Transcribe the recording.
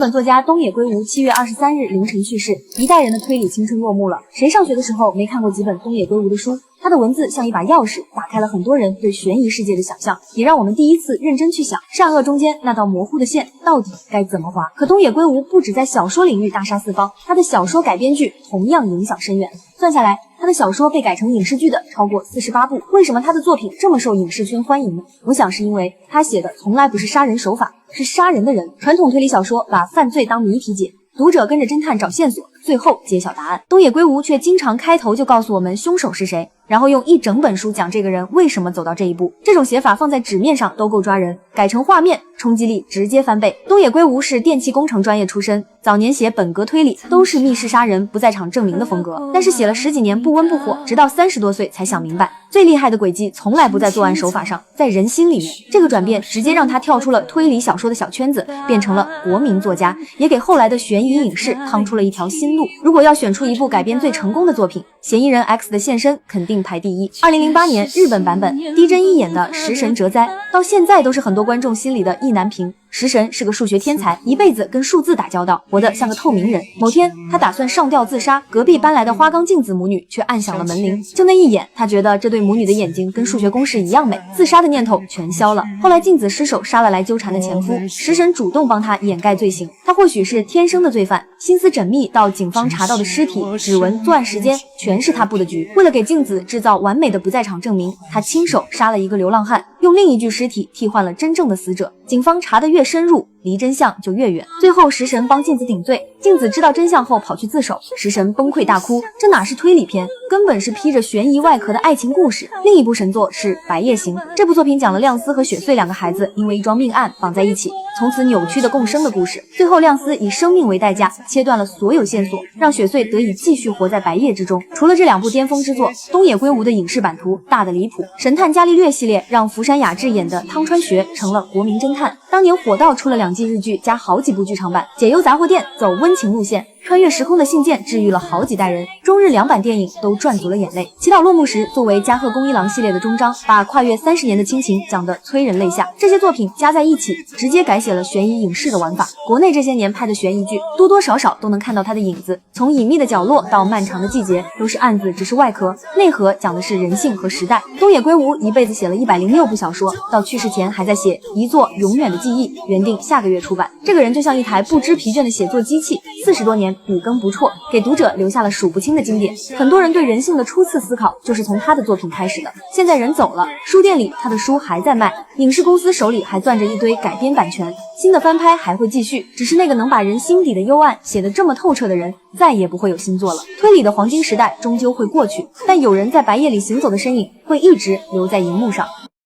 日本作家东野圭吾7月23日凌晨去世，一代人的推理青春落幕了。谁上学的时候没看过几本东野圭吾的书？他的文字像一把钥匙，打开了很多人对悬疑世界的想象，也让我们第一次认真去想善恶中间那道模糊的线到底该怎么划。可东野圭吾不止在小说领域大杀四方，他的小说改编剧同样影响深远。算下来，他的小说被改成影视剧的超过48部。为什么他的作品这么受影视圈欢迎呢？我想是因为他写的从来不是杀人手法，是杀人的人。传统推理小说把犯罪当谜题解，读者跟着侦探找线索，最后揭晓答案。东野圭吾却经常开头就告诉我们凶手是谁，然后用一整本书讲这个人为什么走到这一步。这种写法放在纸面上都够抓人，改成画面，冲击力直接翻倍。东野圭吾是电气工程专业出身，早年写本格推理都是密室杀人不在场证明的风格，但是写了10几年不温不火，直到30多岁才想明白，最厉害的诡计从来不在作案手法上，在人心里面。这个转变直接让他跳出了推理小说的小圈子，变成了国民作家，也给后来的悬疑影视趟出了一条新路。如果要选出一部改编最成功的作品，嫌疑人 X 的现身肯定排第一。2008年日本版本低真一演的食神哲哉，到现在都是很多观众心里的意难平。食神是个数学天才，一辈子跟数字打交道，活得像个透明人。某天他打算上吊自杀，隔壁搬来的花冈镜子母女却按响了门铃。就那一眼，他觉得这对母女的眼睛跟数学公式一样美，自杀的念头全消了。后来镜子失手杀了来纠缠的前夫，食神主动帮他掩盖罪行。他或许是天生的罪犯，心思缜密到警方查到的尸体、指纹、作案时间全是他布的局。为了给镜子制造完美的不在场证明，他亲手杀了一个流浪汉，用另一具尸体替换了真正的死者。警方查得越深入，离真相就越远。最后食神帮镜子顶罪，镜子知道真相后跑去自首，食神崩溃大哭，这哪是推理片，根本是披着悬疑外壳的爱情故事。另一部神作是《白夜行》，这部作品讲了亮司和雪穗2个孩子因为一桩命案绑在一起，从此扭曲的共生的故事。最后亮司以生命为代价切断了所有线索，让雪穗得以继续活在白夜之中。除了这2部巅峰之作，东野圭吾的影视版图大得离谱。神探伽利略系列让福山雅治演的汤川学成了国民侦探，当年火到出了2季日剧加好几部剧场版。解忧杂货店走温情路线，穿越时空的信件治愈了好几代人，中日2版电影都赚足了眼泪。祈祷落幕时作为加贺恭一郎系列的终章，把跨越30年的亲情讲得催人泪下。这些作品加在一起，直接改写了悬疑影视的玩法。国内这些年拍的悬疑剧多多少少都能看到它的影子，从隐秘的角落到漫长的季节，都是案子只是外壳，内核讲的是人性和时代。东野圭吾一辈子写了106部小说，到去世前还在写一座永远的记忆，原定下个月出版。这个人就像一台不知疲倦的写作机器，40多年笔耕不辍，给读者留下了数不清的经典。很多人对人性的初次思考就是从他的作品开始的。现在人走了，书店里他的书还在卖，影视公司手里还攥着一堆改编版权，新的翻拍还会继续，只是那个能把人心底的幽暗写得这么透彻的人再也不会有新作了。推理的黄金时代终究会过去，但有人在白夜里行走的身影会一直留在荧幕上。